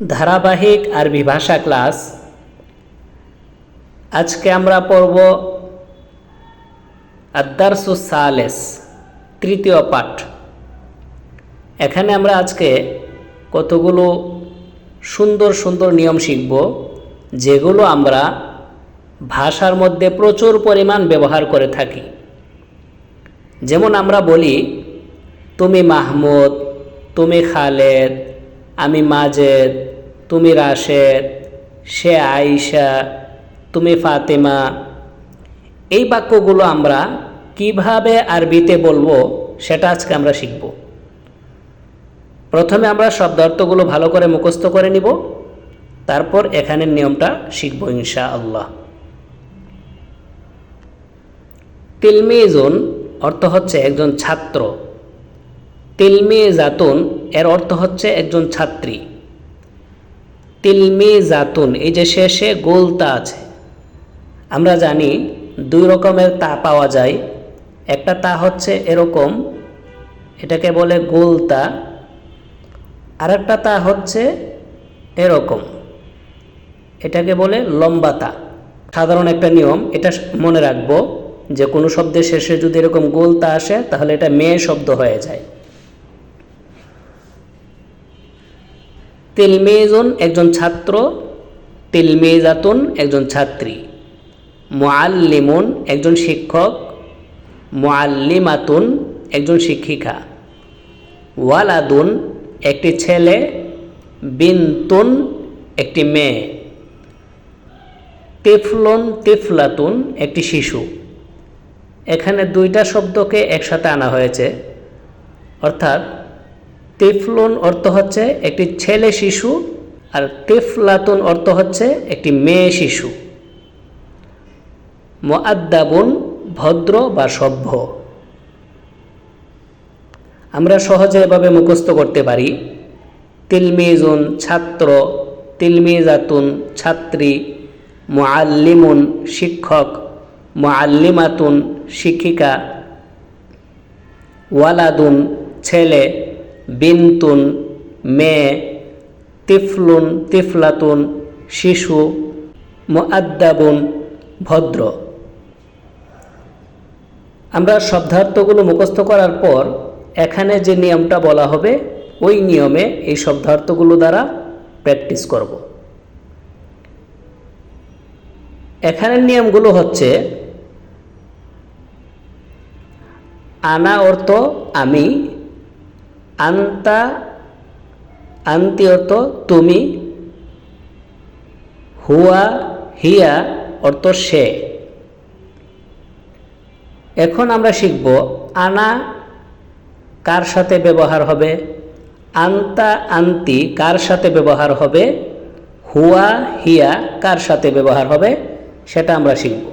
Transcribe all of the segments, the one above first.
ধারাবাহিক আরবি ভাষা ক্লাস। আজকে আমরা পড়ব আদ-দারসুস সালেস, তৃতীয় পাঠ। এখানে আমরা আজকে কতগুলো সুন্দর সুন্দর নিয়ম শিখব, যেগুলো আমরা ভাষার মধ্যে প্রচুর পরিমাণ ব্যবহার করে থাকি। যেমন আমরা বলি, তুমি মাহমুদ, তুমি খালেদ, আমি মাজেদ, তুমি রাশেদ, সে আয়েশা, তুমি ফাতেমা। এই বাক্যগুলো আমরা কিভাবে আরবিতে বলবো সেটা আজকে আমরা শিখব। প্রথমে আমরা শব্দার্থগুলো ভালো করে মুখস্থ করে নিব, তারপর এখানের নিয়মটা শিখব ইনশাআল্লাহ। তিলমিজুন অর্থ হচ্ছে একজন ছাত্র। তিলমিজাতুন এর অর্থ হচ্ছে একজন ছাত্রী। তিলমিজাতুন, এই যে শেষে গোলতা আছে, আমরা জানি দুই রকমের তা পাওয়া যায়। একটা তা হচ্ছে এরকম, এটাকে বলে গোলতা, আর একটা তা হচ্ছে এরকম, এটাকে বলে লম্বা তা। সাধারণ একটা নিয়ম, এটা মনে রাখবো যে কোনো শব্দের শেষে যদি এরকম গোলতা আসে তাহলে এটা মেয়ে শব্দ হয়ে যায়। তিলমিজুন একজন ছাত্র, তিলমিজাতুন একজন ছাত্রী, মুআল্লিমুন একজন শিক্ষক, মুআল্লিমাতুন একজন শিক্ষিকা, ওয়ালাদুন একটি ছেলে, বিনতুন একটি মেয়ে, তিফলুন তিফলাতুন একটি শিশু। এখানে দুইটা শব্দকে একসাথে আনা হয়েছে, অর্থাৎ তিফলুন অর্থ হচ্ছে একটি ছেলে শিশু, আর তিফলাতুন অর্থ হচ্ছে একটি মেয়ে শিশু। মুআদ্দাবুন ভদ্র বা সভ্য। আমরা সহজে এভাবে মুখস্থ করতে পারি। তিলমিজুন ছাত্র, তিলমিজাতুন ছাত্রী, মুআল্লিমুন শিক্ষক, মুআল্লিমাতুন শিক্ষিকা, ওয়ালাদুন ছেলে, বিনতুন মেয়ে, তিফলুন তিফলাতুন শিশু, মুআদ্দাবুন ভদ্র। আমরা শব্দার্থগুলো মুখস্থ করার পর এখানে যে নিয়মটা বলা হবে ওই নিয়মে এই শব্দার্থগুলো দ্বারা প্র্যাকটিস করব। এখানের নিয়মগুলো হচ্ছে, আনা অর্থ আমি, আন্তা আন্তি অর্থ তুমি, হুয়া হিয়া অর্থ সে। এখন আমরা শিখব আনা কার সাথে ব্যবহার হবে, আন্তা আন্তি কার সাথে ব্যবহার হবে, হুয়া হিয়া কার সাথে ব্যবহার হবে, সেটা আমরা শিখব।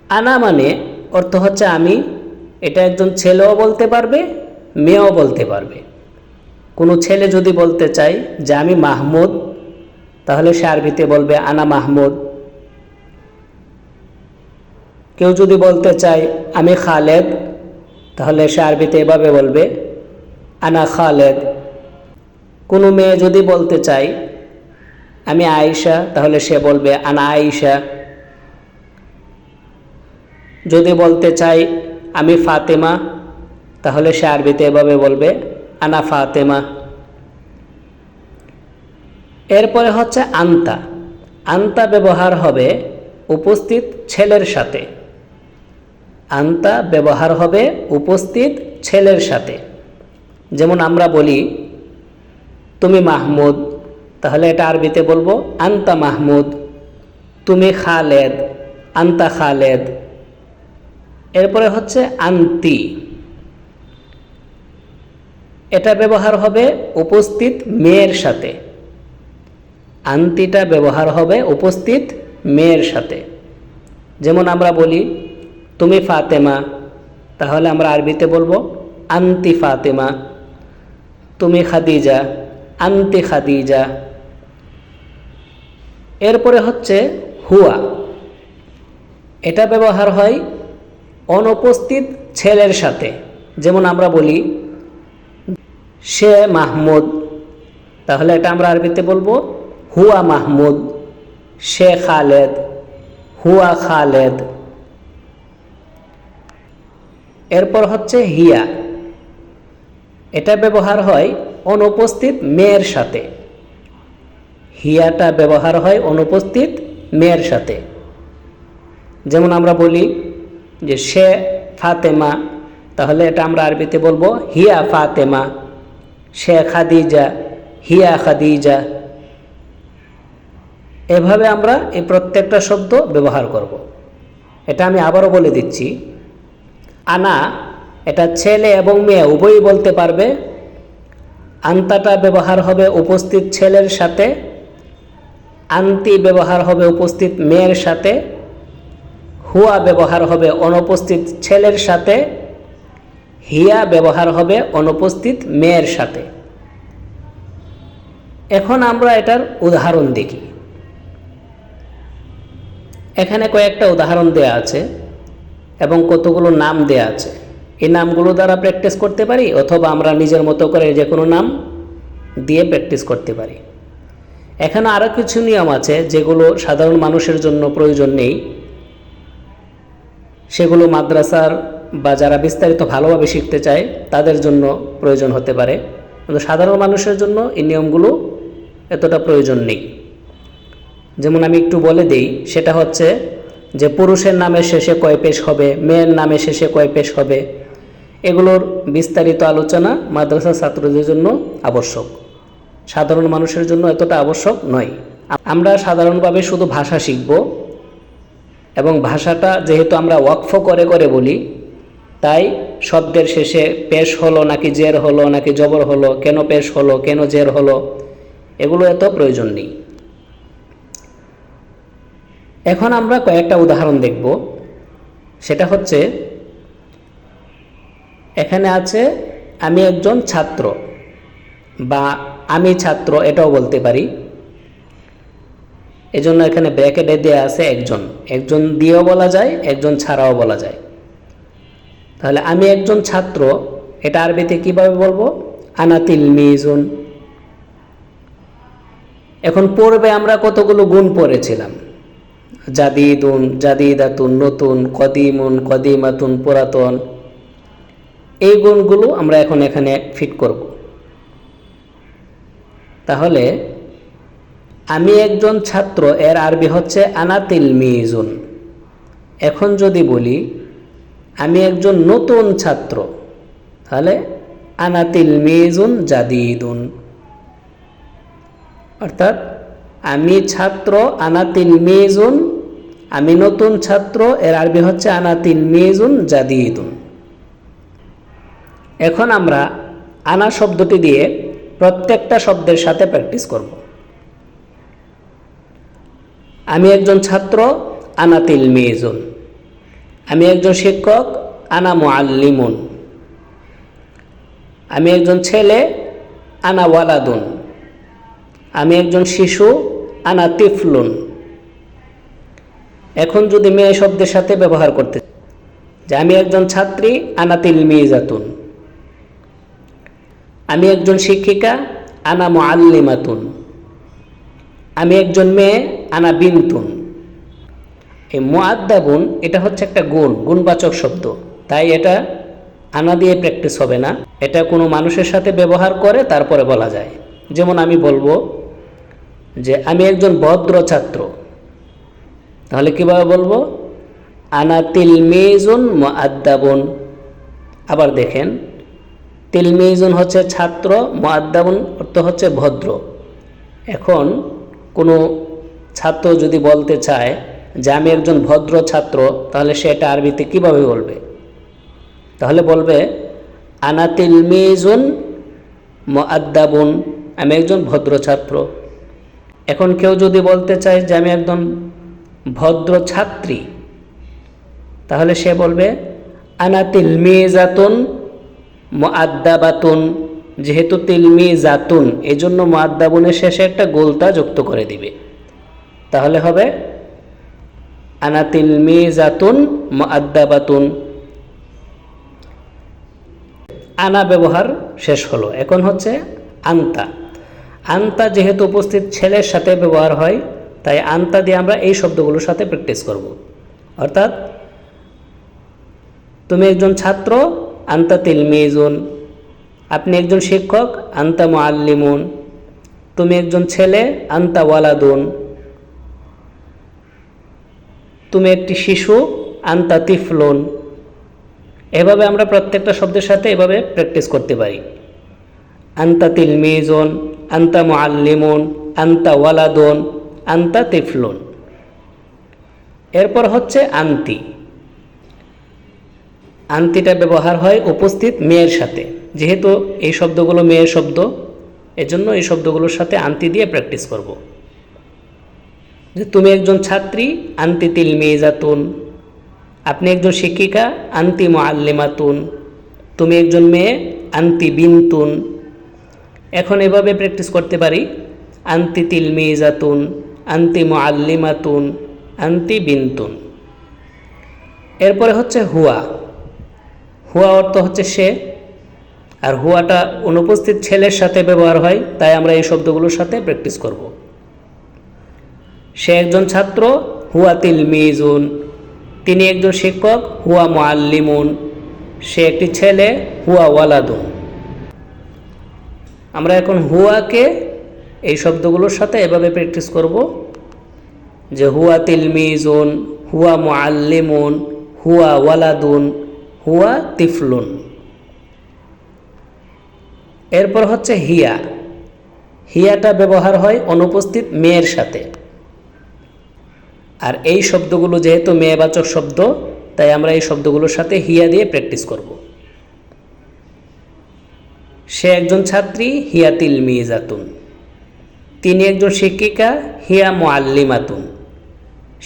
আনা মানে অর্থ হচ্ছে আমি, এটা একজন ছেলেও বলতে পারবে, মেয়েও বলতে পারবে। কোনো ছেলে যদি বলতে চায় যে আমি মাহমুদ, তাহলে সে আরবিতে বলবে আনা মাহমুদ। কেউ যদি বলতে চায় আমি খালেদ, তাহলে সে আরবিতে এভাবে বলবে আনা খালেদ। কোনো মেয়ে যদি বলতে চায় আমি আয়েশা, তাহলে সে বলবে আনা আয়েশা। যদি বলতে চাই আমি ফাতেমা, তাহলে সে আরবিতে এভাবে বলবে আনা ফাতেমা। এরপরে হচ্ছে আন্তা। আন্তা ব্যবহার হবে উপস্থিত ছেলের সাথে। আন্তা ব্যবহার হবে উপস্থিত ছেলের সাথে। যেমন আমরা বলি তুমি মাহমুদ, তাহলে এটা আরবিতে বলবো আন্তা মাহমুদ। তুমি খালেদ, আন্তা খালেদ। এরপরে হচ্ছে আন্তি, এটা ব্যবহার হবে উপস্থিত মেয়ের সাথে। আন্তিটা ব্যবহার হবে উপস্থিত মেয়ের সাথে। যেমন আমরা বলি তুমি ফাতেমা, তাহলে আমরা আরবিতে বলবো আন্তি ফাতেমা। তুমি খাদিজা, আন্তি খাদিজা। এরপরে হচ্ছে হুয়া, এটা ব্যবহার হয় অনুপস্থিত ছেলের সাথে। যেমন আমরা বলি সে মাহমুদ, তাহলে এটা আমরা আরবিতে বলবো হুয়া মাহমুদ, সে খালেদ, হুয়া খালেদ। এরপর হচ্ছে হিয়া, এটা ব্যবহার হয় অনুপস্থিত মেয়ের সাথে। হিয়াটা ব্যবহার হয় অনুপস্থিত মেয়ের সাথে। যেমন আমরা বলি যে সে ফাতেমা, তাহলে এটা আমরা আরবিতে বলবো হিয়া ফাতেমা। সে খাদিজা, হিয়া খাদিজা। এভাবে আমরা এই প্রত্যেকটা শব্দ ব্যবহার করব। এটা আমি আবারও বলে দিচ্ছি। আনা, এটা ছেলে এবং মেয়ে উভয়ই বলতে পারবে। আন্তাটা ব্যবহার হবে উপস্থিত ছেলের সাথে, আন্তি ব্যবহার হবে উপস্থিত মেয়ের সাথে, হুয়া ব্যবহার হবে অনুপস্থিত ছেলের সাথে, হিয়া ব্যবহার হবে অনুপস্থিত মেয়ের সাথে। এখন আমরা এটার উদাহরণ দেখি। এখানে কয়েকটা উদাহরণ দেয়া আছে এবং কতগুলো নাম দেয়া আছে। এই নামগুলো দ্বারা প্র্যাকটিস করতে পারি, অথবা আমরা নিজের মতো করে যে কোনো নাম দিয়ে প্র্যাকটিস করতে পারি। এখানে আরও কিছু নিয়ম আছে যেগুলো সাধারণ মানুষের জন্য প্রয়োজন নেই, সেগুলো মাদ্রাসার বা যারা বিস্তারিত ভালোভাবে শিখতে চায় তাদের জন্য প্রয়োজন হতে পারে, কিন্তু সাধারণ মানুষের জন্য এই নিয়মগুলো এতটা প্রয়োজন নেই। যেমন আমি একটু বলে দিই, সেটা হচ্ছে যে পুরুষের নামের শেষে কয় পেশ হবে, মেয়ের নামের শেষে কয় পেশ হবে, এগুলোর বিস্তারিত আলোচনা মাদ্রাসা ছাত্রদের জন্য আবশ্যক, সাধারণ মানুষের জন্য এতটা আবশ্যক নয়। আমরা সাধারণভাবে শুধু ভাষা শিখব, এবং ভাষাটা যেহেতু আমরা ওয়াকফ করে করে বলি, তাই শব্দের শেষে পেশ হলো নাকি জের হলো নাকি জবর হলো, কেন পেশ হলো কেন জের হলো, এগুলো এত প্রয়োজন নেই। এখন আমরা কয়েকটা উদাহরণ দেখব। সেটা হচ্ছে, এখানে আছে আমি একজন ছাত্র, বা আমি ছাত্র এটাও বলতে পারি। এজন্য এখানে ব্র্যাকেটে দেয়া আছে একজন, একজন দিয়েও বলা যায়, একজন ছাড়াও বলা যায়। তাহলে আমি একজন ছাত্র, এটা আরবিতে কিভাবে বলবো? আনা তিলমিজুন। এখন পূর্বে আমরা কতগুলো গুণ পড়েছিলাম, জাদিদুন, জাদিদাতুন, নতুন, কদিমুন, কদিমাতুন, পুরাতন। এই গুণগুলো আমরা এখন এখানে ফিট করব। তাহলে আমি একজন ছাত্র, এর আরবি হচ্ছে আনা তিলমিজুন। এখন যদি বলি আমি একজন নতুন ছাত্র, তাহলে আনা তিলমিজুন জাদিদুন। অর্থাৎ আমি ছাত্র, আনা তিলমিজুন, আমি নতুন ছাত্র, এর আরবি হচ্ছে আনা তিলমিজুন জাদিদুন। এখন আমরা আনা শব্দটি দিয়ে প্রত্যেকটা শব্দের সাথে প্র্যাকটিস করব। আমি একজন ছাত্র, আনা তিলমিজুন। আমি একজন শিক্ষক, আনা মুআল্লিমুন। আমি একজন ছেলে, আনা ওয়ালাদুন। আমি একজন শিশু, আনা তিফলুন। এখন যদি মেয়ে শব্দের সাথে ব্যবহার করতে, যে আমি একজন ছাত্রী, আনা তিলমিজাতুন। আমি একজন শিক্ষিকা, আনা মুআল্লিমাতুন। আমি একজন মেয়ে, আনা বিনতুন। এই মুআদ্দাবুন এটা হচ্ছে একটা গুণ, গুণবাচক শব্দ, তাই এটা আনা দিয়ে প্র্যাকটিস হবে না। এটা কোনো মানুষের সাথে ব্যবহার করে তারপরে বলা যায়। যেমন আমি বলবো যে আমি একজন ভদ্র ছাত্র, তাহলে কিভাবে বলবো? আনা তিলমিজুন মুআদ্দাবুন। আবার দেখেন, তিলমিজুন হচ্ছে ছাত্র, মুআদ্দাবুন অর্থ হচ্ছে ভদ্র। এখন কোনো ছাত্র যদি বলতে চায় যে আমি একজন ভদ্র ছাত্র, তাহলে সে এটা আরবিতে কিভাবে বলবে? তাহলে বলবে আনা তিলমিজুন মুআদ্দাবুন, আমি একজন ভদ্র ছাত্র। এখন কেউ যদি বলতে চায় যে আমি একজন ভদ্র ছাত্রী, তাহলে সে বলবে আনা তিলমিজাতুন মুআদ্দাবাতুন। যেহেতু তিলমিজাতুন, এই জন্য মুআদ্দাবুনের শেষে একটা গোলতা যুক্ত করে দিবে, তাহলে হবে আনা তিলমিজাতুন মুআদ্দাবাতুন। আনা ব্যবহার শেষ হলো। এখন হচ্ছে আন্তা। আন্তা যেহেতু উপস্থিত ছেলের সাথে ব্যবহার হয়, তাই আন্তা দিয়ে আমরা এই শব্দগুলোর সাথে প্র্যাকটিস করব। অর্থাৎ তুমি একজন ছাত্র, আন্তা তিলমিজুন। আপনি একজন শিক্ষক, আন্তা মুআল্লিমুন। তুমি একজন ছেলে, আন্তা ওয়ালাদুন। তুমি একটি শিশু, আন্তা তিফলুন। এভাবে আমরা প্রত্যেকটা শব্দের সাথে এভাবে প্র্যাকটিস করতে পারি। আন্তা তিলমিজুন, আন্তা মুআল্লিমুন, আন্তা ওয়ালাদুন, আন্তা তিফলুন। এরপর হচ্ছে আন্তি। আন্তিটা ব্যবহার হয় উপস্থিত মেয়ের সাথে। যেহেতু এই শব্দগুলো মেয়ের শব্দ, এজন্য এই শব্দগুলোর সাথে আন্তি দিয়ে প্র্যাকটিস করব। যে তুমি একজন ছাত্রী, আন্তি তিলমিজাতুন। আপনি একজন শিক্ষিকা, আন্তি মুআল্লিমাতুন। তুমি একজন মেয়ে, আন্তি বিনতুন। এখন এভাবে প্র্যাকটিস করতে পারি, আন্তি তিলমিজাতুন, আন্তি মুআল্লিমাতুন, আন্তি বিনতুন। এরপরে হচ্ছে হুয়া। হুয়া অর্থ হচ্ছে সে, আর হুয়াটা অনুপস্থিত ছেলের সাথে ব্যবহার হয়, তাই আমরা এই শব্দগুলোর সাথে প্র্যাকটিস করব। সে একজন ছাত্র, হুয়া তিলমিজুন। তিনি একজন শিক্ষক, হুয়া মুআল্লিমুন। সে একটি ছেলে, হুয়া ওয়ালাদুন। আমরা এখন হুয়াকে এই শব্দগুলোর সাথে এভাবে প্র্যাকটিস করব, যে হুয়া তিলমিজুন, হুয়া মুআল্লিমুন, হুয়া ওয়ালাদুন, হুয়া তিফলুন। এরপর হচ্ছে হিয়া। হিয়াটা ব্যবহার হয় অনুপস্থিত মেয়ের সাথে। আর এই শব্দগুলো যেহেতু মেয়েবাচক শব্দ, তাই আমরা এই শব্দগুলোর সাথে হিয়া দিয়ে প্র্যাকটিস করব। সে একজন ছাত্রী, হিয়া তিলমিজাতুন। তিনি একজন শিক্ষিকা, হিয়া মুআল্লিমাতুন।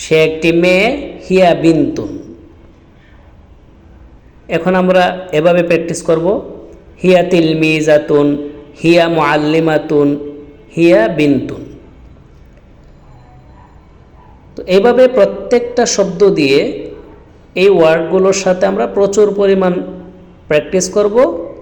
সে একটি মেয়ে, হিয়া বিনতুন। এখন আমরা এভাবে প্র্যাকটিস করব, হিয়া তিলমিজাতুন, হিয়া মুআল্লিমাতুন, হিয়া বিনতুন। তো এইভাবে প্রত্যেকটা শব্দ দিয়ে এই ওয়ার্ডগুলোর সাথে আমরা প্রচুর পরিমাণ প্র্যাকটিস করব,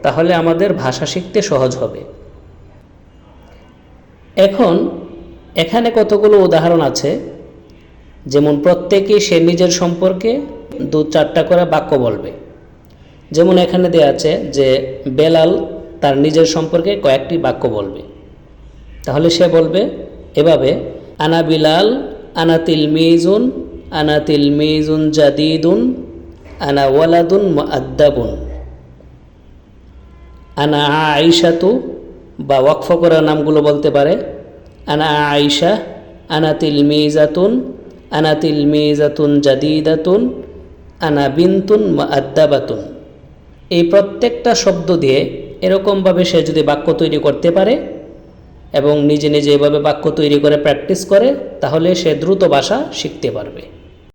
তাহলে আমাদের ভাষা শিখতে সহজ হবে। এখন এখানে কতগুলো উদাহরণ আছে, যেমন প্রত্যেকেই সে নিজের সম্পর্কে 2-4টা করে বাক্য বলবে। যেমন এখানে দেওয়া আছে যে বেলাল তার নিজের সম্পর্কে কয়েকটি বাক্য বলবে। তাহলে সে বলবে এভাবে, আনা বিলাল, আনা তিলমিজুন, আনা তিলমিজুন জাদিদুন, আনা ওয়ালাদুন মুআদ্দাবুন। আনা আয়েশাতু, বা ওয়াকফ করা নামগুলো বলতে পারে, আনা আয়েশা, আনা তিলমিজাতুন, আনা তিলমিজাতুন জাদিদাতুন, আনা বিনতুন মুআদ্দাবাতুন। এই প্রত্যেকটা শব্দ দিয়ে এরকমভাবে সে যদি বাক্য তৈরি করতে পারে এবং নিজে নিজে এভাবে বাক্য তৈরি করে প্র্যাকটিস করে, তাহলে সে দ্রুত ভাষা শিখতে পারবে।